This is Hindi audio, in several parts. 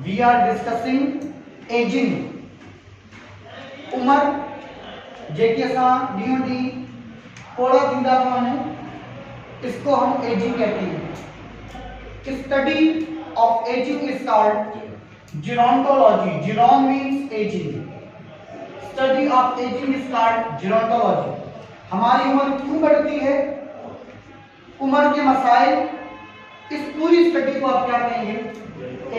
We are discussing ageing. उम्र जेके असां ॾींहों ॾींहुं पोड़ा थींदा था वञूं, इसको हम एजिंग कहते हैं। Study of ageing is called gerontology. Geron means aging. Study of aging is called gerontology. हमारी उम्र क्यों बढ़ती है, उम्र के मसाइल, इस पूरी स्टडी को आप क्या कहेंगे?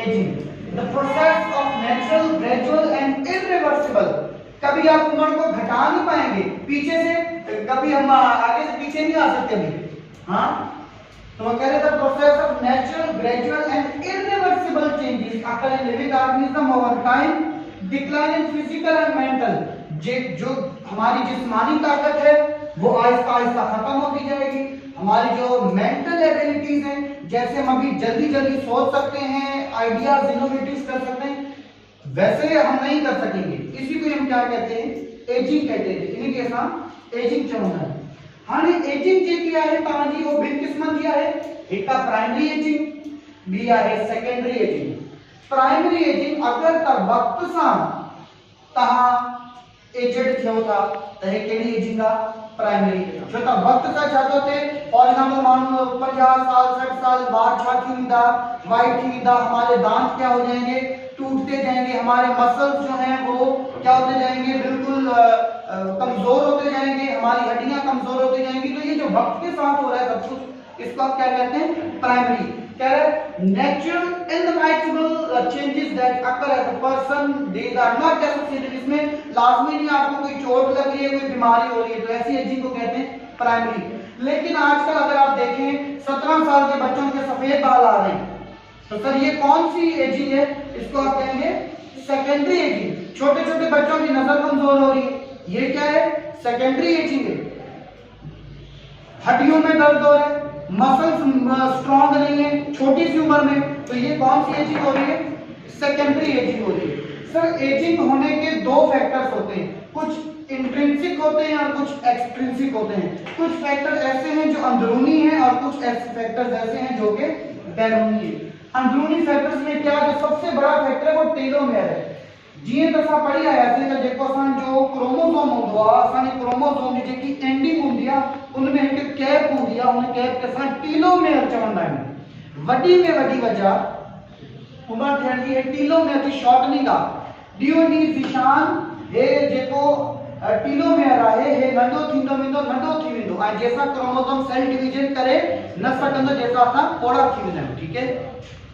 Ageing. The process of natural, gradual and irreversible. कभी आप उम्र को घटा नहीं पाएंगे, पीछे से कभी हम आगे से पीछे नहीं आ सकते अभी। हाँ, तो वो कह रहे थे process of natural, gradual and irreversible changes occur in living organism over time, decline in physical and mental। जो हमारी जिस्मानी ताकत है वो आहिस्ता आहिस्ता खत्म होती जाएगी। हमारी जो मेंटल एबिलिटीज हैं, जैसे हम अभी जल्दी जल्दी सोच सकते हैं, आइडियाज इनोवेटिव कर सकते हैं, वैसे हम नहीं कर सकेंगे। इसी को हम क्या कहते हैं? एजिंग कहते हैं। इन्हीं के साथ एजिंग चवंदा है। हाँ, एजिंग जेकी आहे तव्हांजी वो ॿिनि क़िस्मनि जी आहे। हिकु आहे प्राइमरी एजिंग, ॿी आहे सेकेंडरी एजिंग। प्राइमरी एजिंग अगर त वक्त सां तव्हां एजेड थियो था त हे कहिड़ी एजिंग आहे? प्राइमरी। छो त वक्त सां छा थो थिए, फॉर एग्जांपल माण्हू 50 साल 60 साल बाद छा थी वेंदा, वाइट थी वेंदा, हमारे दांत क्या हो जाएंगे? टूटते जाएंगे, हमारे मसल्स जो हैं वो क्या होते जाएंगे? बिल्कुल कमजोर होते जाएंगे, हमारी हड्डियां कमजोर होती जाएंगी। तो ये जो वक्त के साथ हो रहा है सब कुछ, इसको आप क्या कहते हैं? प्राइमरी। क्या है? Natural inevitable changes that occur as a person, these are not associated. इसमें लाजमी नहीं आपको कोई चोट लग रही है, कोई बीमारी हो रही है, तो ऐसी एजिंग को कहते हैं प्राइमरी। लेकिन आजकल अगर आप देखें 17 साल के बच्चों के सफेद बाल आ रहे हैं, तो सर ये कौन सी एजिंग है? इसको आप कहेंगे सेकेंडरी एजिंग। छोटे छोटे बच्चों की नजर कमजोर हो रही है, ये क्या है? सेकेंडरी एजिंग है। हड्डियों में दर्द हो रहा है, मसल्स स्ट्रॉन्ग नहीं है छोटी सी उम्र में, तो ये कौन सी एजिंग हो रही है? सेकेंडरी एजिंग हो रही है। सर एजिंग होने के दो फैक्टर्स होते हैं, कुछ इंट्रिंसिक होते हैं और कुछ एक्सट्रिंसिक होते हैं। कुछ फैक्टर ऐसे हैं जो अंदरूनी हैं और कुछ ऐसे फैक्टर्स ऐसे हैं जो कि बैरूनी है। अंदरूनी फैक्टर्स में क्या, जो सबसे बड़ा फैक्टर है वो टेलोमेयर है। जीअं त असां पढ़ी आयासीं त जेको असांजो क्रोमोसोम हूंदो आहे, असांजे क्रोमोसोम जी जेकी एंडिंग हूंदी आहे उनमें हिकु कैप हूंदी आहे, उन कैप खे असां टीलोमेयर चवंदा आहियूं। वॾी में वॾी वजह उम्र थियण जी टीलोमेयर जी शॉर्टनिंग आहे। ॾींहों ॾींहुं निशान हे जेको टीलोमेयर आहे हे नंढो थींदो वेंदो, नंढो थी वेंदो, ऐं जंहिंसां क्रोमोसोम सेल डिवीजन करे न सघंदो, जंहिंसां असां पोड़ा थी वेंदा आहियूं। ठीकु है।